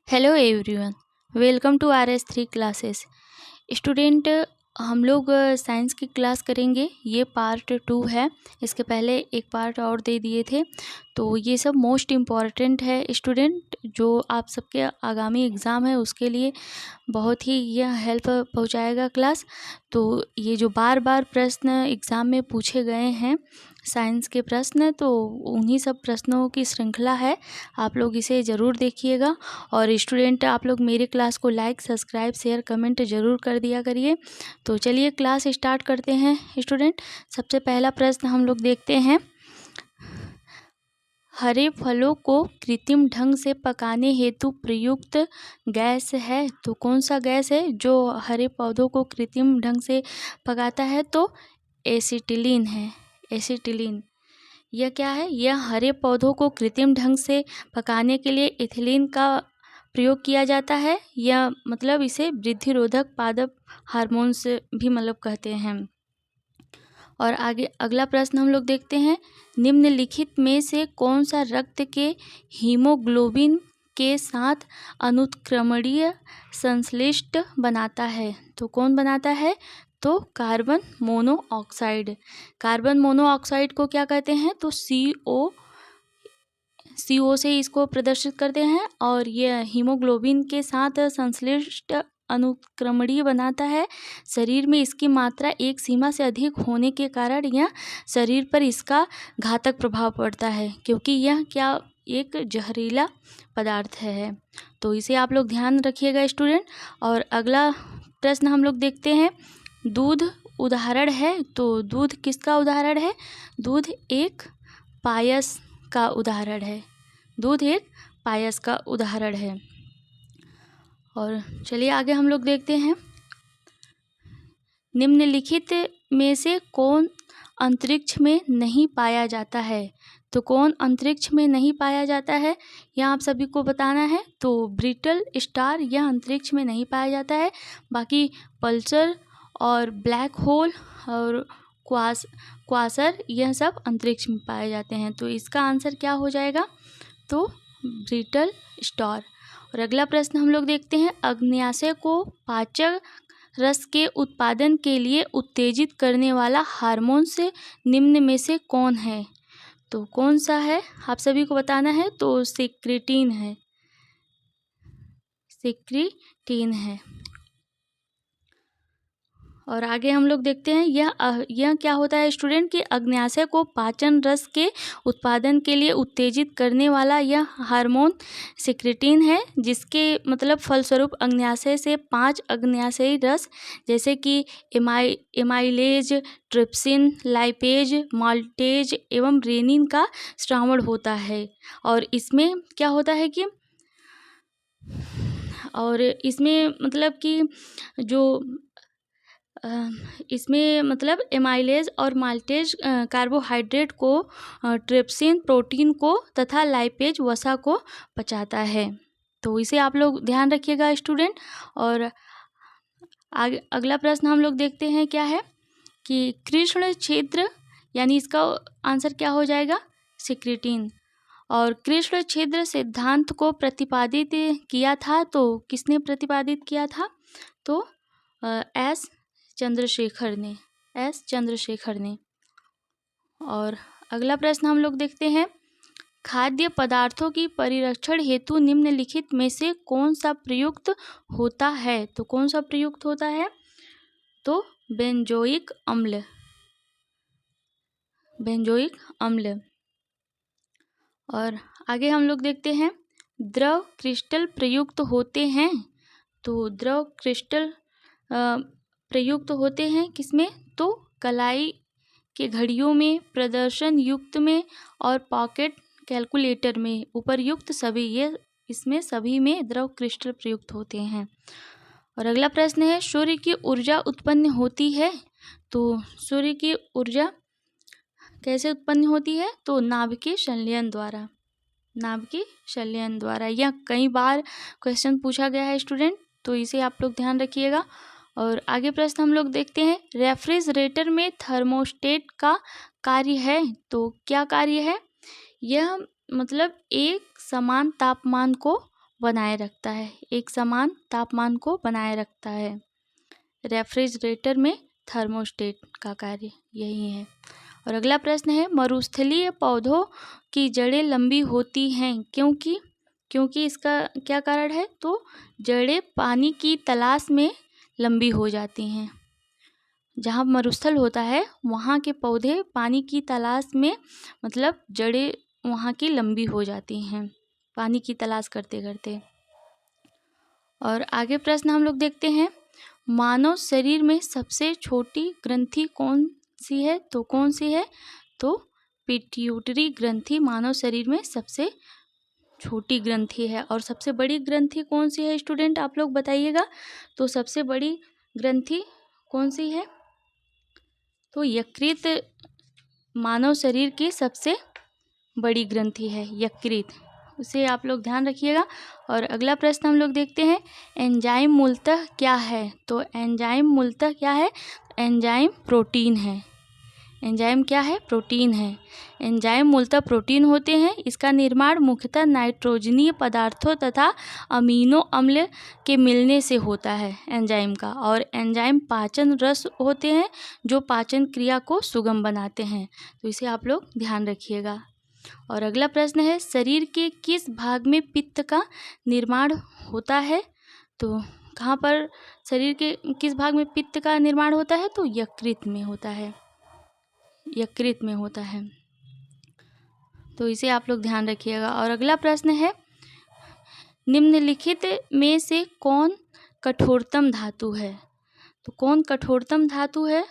Hello everyone, welcome to RS3 classes. Student, हम लोग science की क्लास करेंगे। ये पार्ट 2 है। इसके पहले एक पार्ट और दे दिए थे, तो ये सब मोस्ट इम्पॉर्टेंट है स्टूडेंट। जो आप सबके आगामी एग्ज़ाम है उसके लिए बहुत ही यह हेल्प पहुंचाएगा क्लास। तो ये जो बार बार प्रश्न एग्ज़ाम में पूछे गए हैं साइंस के प्रश्न, तो उन्हीं सब प्रश्नों की श्रृंखला है। आप लोग इसे ज़रूर देखिएगा। और स्टूडेंट, आप लोग मेरे क्लास को लाइक, सब्सक्राइब, शेयर, कमेंट ज़रूर कर दिया करिए। तो चलिए क्लास स्टार्ट करते हैं स्टूडेंट। सबसे पहला प्रश्न हम लोग देखते हैं। हरे फलों को कृत्रिम ढंग से पकाने हेतु प्रयुक्त गैस है, तो कौन सा गैस है जो हरे पौधों को कृत्रिम ढंग से पकाता है? तो एसिटिलीन है। एसिटिलीन यह क्या है? यह हरे पौधों को कृत्रिम ढंग से पकाने के लिए इथिलीन का प्रयोग किया जाता है। यह मतलब इसे वृद्धिरोधक पादप हार्मोन्स भी मतलब कहते हैं। और आगे अगला प्रश्न हम लोग देखते हैं। निम्नलिखित में से कौन सा रक्त के हीमोग्लोबिन के साथ अनुत्क्रमणीय संश्लिष्ट बनाता है? तो कौन बनाता है? तो कार्बन मोनोऑक्साइड। कार्बन मोनोऑक्साइड को क्या कहते हैं? तो CO से इसको प्रदर्शित करते हैं। और यह हीमोग्लोबिन के साथ संश्लिष्ट अनुक्रमणीय बनाता है। शरीर में इसकी मात्रा एक सीमा से अधिक होने के कारण यह शरीर पर इसका घातक प्रभाव पड़ता है, क्योंकि यह क्या एक जहरीला पदार्थ है। तो इसे आप लोग ध्यान रखिएगा स्टूडेंट। और अगला प्रश्न हम लोग देखते हैं। दूध उदाहरण है, तो दूध किसका उदाहरण है? दूध एक पायस का उदाहरण है। दूध एक पायस का उदाहरण है। और चलिए आगे हम लोग देखते हैं। निम्नलिखित में से कौन अंतरिक्ष में नहीं पाया जाता है? तो कौन अंतरिक्ष में नहीं पाया जाता है, यह आप सभी को बताना है। तो ब्रिटल स्टार यह अंतरिक्ष में नहीं पाया जाता है। बाकी पल्सर और ब्लैक होल और क्वासर यह सब अंतरिक्ष में पाए जाते हैं। तो इसका आंसर क्या हो जाएगा? तो ब्रिटल स्टार। और अगला प्रश्न हम लोग देखते हैं। अग्न्याशय को पाचक रस के उत्पादन के लिए उत्तेजित करने वाला हार्मोन से निम्न में से कौन है? तो कौन सा है आप सभी को बताना है। तो सेक्रेटिन है। सेक्रेटिन है। और आगे हम लोग देखते हैं। यह क्या होता है स्टूडेंट कि अग्न्याशय को पाचन रस के उत्पादन के लिए उत्तेजित करने वाला यह हार्मोन सेक्रेटिन है, जिसके मतलब फलस्वरूप अग्न्याशय से 5 अग्न्याशयी रस जैसे कि एमाइलेज, ट्रिप्सिन, लाइपेज, माल्टेज एवं रेनिन का श्रावण होता है। और इसमें क्या होता है कि मतलब कि जो इसमें मतलब एमाइलेज और माल्टेज कार्बोहाइड्रेट को, ट्रिप्सिन प्रोटीन को तथा लाइपेज वसा को पचाता है। तो इसे आप लोग ध्यान रखिएगा स्टूडेंट। और आगे अगला प्रश्न हम लोग देखते हैं क्या है कि कृष्ण छिद्र, यानी इसका आंसर क्या हो जाएगा? सेक्रेटिन। और कृष्ण छिद्र सिद्धांत को प्रतिपादित किया था, तो किसने प्रतिपादित किया था? तो एस चंद्रशेखर ने। और अगला प्रश्न हम लोग देखते हैं। खाद्य पदार्थों की परिरक्षण हेतु निम्नलिखित में से कौन सा प्रयुक्त होता है? तो कौन सा प्रयुक्त होता है? तो बेंजोइक अम्ल। और आगे हम लोग देखते हैं। द्रव क्रिस्टल प्रयुक्त होते हैं, तो द्रव क्रिस्टल प्रयुक्त होते हैं किसमें? तो कलाई के घड़ियों में, प्रदर्शन युक्त में और पॉकेट कैलकुलेटर में। उपर्युक्त सभी इसमें सभी में द्रव क्रिस्टल प्रयुक्त होते हैं। और अगला प्रश्न है। सूर्य की ऊर्जा उत्पन्न होती है, तो सूर्य की ऊर्जा कैसे उत्पन्न होती है? तो नाभिकीय संलयन द्वारा। यह कई बार क्वेश्चन पूछा गया है स्टूडेंट, तो इसे आप लोग ध्यान रखिएगा। और आगे प्रश्न हम लोग देखते हैं। रेफ्रिजरेटर में थर्मोस्टेट का कार्य है, तो क्या कार्य है? यह मतलब एक समान तापमान को बनाए रखता है, एक समान तापमान को बनाए रखता है। रेफ्रिजरेटर में थर्मोस्टेट का कार्य यही है। और अगला प्रश्न है, मरुस्थलीय पौधों की जड़ें लंबी होती हैं क्योंकि इसका क्या कारण है? तो जड़ें पानी की तलाश में लंबी हो जाती हैं। जहाँ मरुस्थल होता है वहाँ के पौधे पानी की तलाश में, मतलब जड़ें वहाँ की लंबी हो जाती हैं पानी की तलाश करते करते। और आगे प्रश्न हम लोग देखते हैं, मानव शरीर में सबसे छोटी ग्रंथि कौन सी है? तो कौन सी है? तो पिट्यूटरी ग्रंथि मानव शरीर में सबसे छोटी ग्रंथि है। और सबसे बड़ी ग्रंथि कौन सी है स्टूडेंट, आप लोग बताइएगा। तो सबसे बड़ी ग्रंथि कौन सी है? तो यकृत मानव शरीर की सबसे बड़ी ग्रंथि है, यकृत, उसे आप लोग ध्यान रखिएगा। और अगला प्रश्न हम लोग देखते हैं, एंजाइम मूलतः क्या है? तो एंजाइम मूलतः क्या है? एंजाइम प्रोटीन है। एंजाइम क्या है? प्रोटीन है। एंजाइम मूलतः प्रोटीन होते हैं। इसका निर्माण मुख्यतः नाइट्रोजनीय पदार्थों तथा अमीनो अम्ल के मिलने से होता है एंजाइम का। और एंजाइम पाचन रस होते हैं जो पाचन क्रिया को सुगम बनाते हैं। तो इसे आप लोग ध्यान रखिएगा। और अगला प्रश्न है, शरीर के किस भाग में पित्त का निर्माण होता है? तो कहाँ पर शरीर के किस भाग में पित्त का निर्माण होता है? तो यकृत में होता है, यकृत में होता है। तो इसे आप लोग ध्यान रखिएगा। और अगला प्रश्न है, निम्नलिखित में से कौन कठोरतम धातु है? तो कौन कठोरतम धातु है?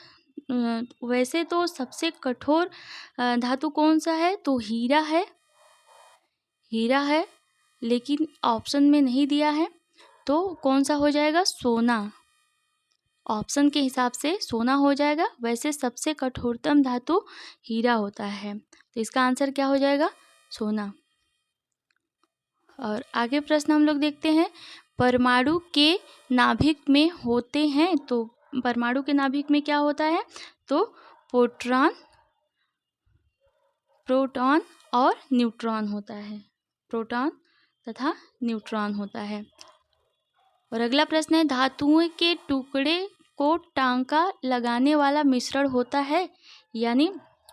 वैसे तो सबसे कठोर धातु कौन सा है? तो हीरा है, हीरा है, लेकिन ऑप्शन में नहीं दिया है। तो कौन सा हो जाएगा? सोना। ऑप्शन के हिसाब से सोना हो जाएगा। वैसे सबसे कठोरतम धातु हीरा होता है। तो इसका आंसर क्या हो जाएगा? सोना। और आगे प्रश्न हम लोग देखते हैं, परमाणु के नाभिक में होते हैं। तो परमाणु के नाभिक में क्या होता है? तो प्रोटॉन और न्यूट्रॉन होता है, प्रोटॉन तथा न्यूट्रॉन होता है। और अगला प्रश्न है, धातुओं के टुकड़े को टांका लगाने वाला मिश्रण होता है। यानी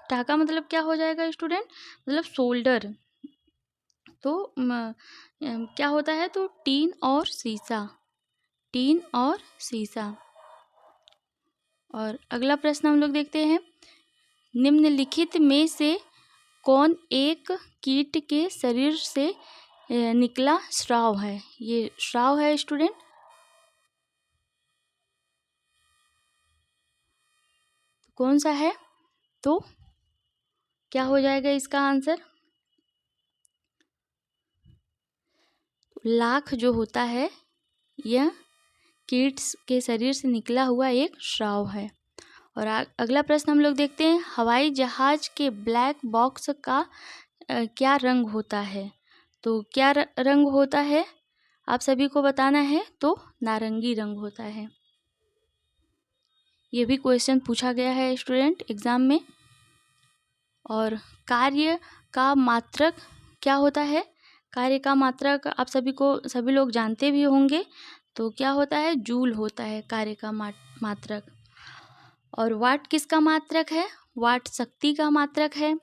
टांका मतलब क्या हो जाएगा स्टूडेंट? मतलब सोल्डर। तो क्या होता है? तो टीन और शीशा, टीन और शीशा। और अगला प्रश्न हम लोग देखते हैं, निम्नलिखित में से कौन एक कीट के शरीर से निकला स्राव है? ये स्राव है स्टूडेंट। कौन सा है? तो क्या हो जाएगा इसका आंसर? लाख जो होता है यह कीट के शरीर से निकला हुआ एक स्राव है। और अगला प्रश्न हम लोग देखते हैं, हवाई जहाज के ब्लैक बॉक्स का क्या रंग होता है? तो क्या रंग होता है आप सभी को बताना है। तो नारंगी रंग होता है। ये भी क्वेश्चन पूछा गया है स्टूडेंट एग्जाम में। और कार्य का मात्रक क्या होता है? कार्य का मात्रक आप सभी लोग जानते भी होंगे। तो क्या होता है? जूल होता है कार्य का मात्रक। और वाट किसका मात्रक है? वाट शक्ति का मात्रक है,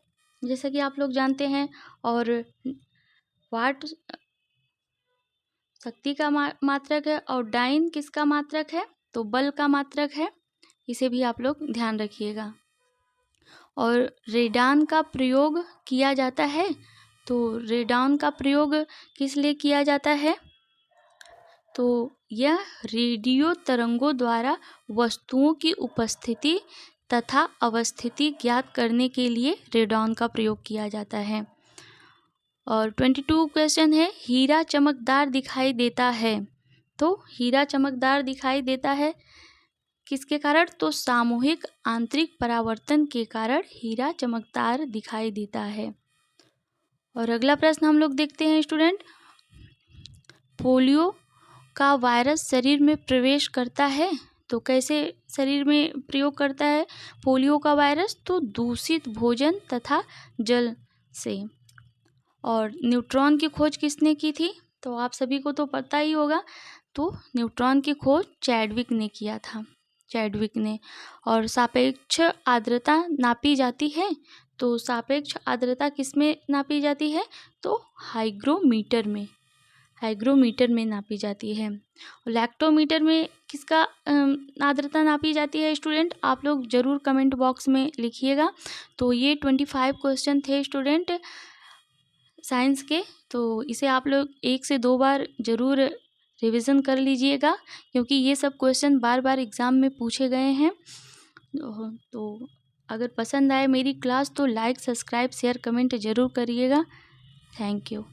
जैसा कि आप लोग जानते हैं। और वाट शक्ति का मात्रक है। और डाइन किसका मात्रक है? तो बल का मात्रक है। इसे भी आप लोग ध्यान रखिएगा। और रेडान का प्रयोग किया जाता है। तो रेडान का प्रयोग किस लिए किया जाता है? तो यह रेडियो तरंगों द्वारा वस्तुओं की उपस्थिति तथा अवस्थिति ज्ञात करने के लिए रेडान का प्रयोग किया जाता है। और 22 क्वेश्चन है, हीरा चमकदार दिखाई देता है। तो हीरा चमकदार दिखाई देता है किसके कारण? तो सामूहिक आंतरिक परावर्तन के कारण हीरा चमकदार दिखाई देता है। और अगला प्रश्न हम लोग देखते हैं स्टूडेंट, पोलियो का वायरस शरीर में प्रवेश करता है। तो कैसे शरीर में प्रयोग करता है पोलियो का वायरस? तो दूषित भोजन तथा जल से। और न्यूट्रॉन की खोज किसने की थी? तो आप सभी को तो पता ही होगा। तो न्यूट्रॉन की खोज चैडविक ने किया था, चैडविक ने। और सापेक्ष आर्द्रता नापी जाती है, तो सापेक्ष आर्द्रता किस में नापी जाती है? तो हाइग्रोमीटर में, हाइग्रोमीटर में नापी जाती है। लैक्टोमीटर में किसका आर्द्रता नापी जाती है स्टूडेंट? आप लोग ज़रूर कमेंट बॉक्स में लिखिएगा। तो ये 25 क्वेश्चन थे स्टूडेंट साइंस के। तो इसे आप लोग 1 से 2 बार ज़रूर रिवीजन कर लीजिएगा, क्योंकि ये सब क्वेश्चन बार बार एग्ज़ाम में पूछे गए हैं। तो अगर पसंद आए मेरी क्लास तो लाइक, सब्सक्राइब, शेयर, कमेंट ज़रूर करिएगा। Thank you.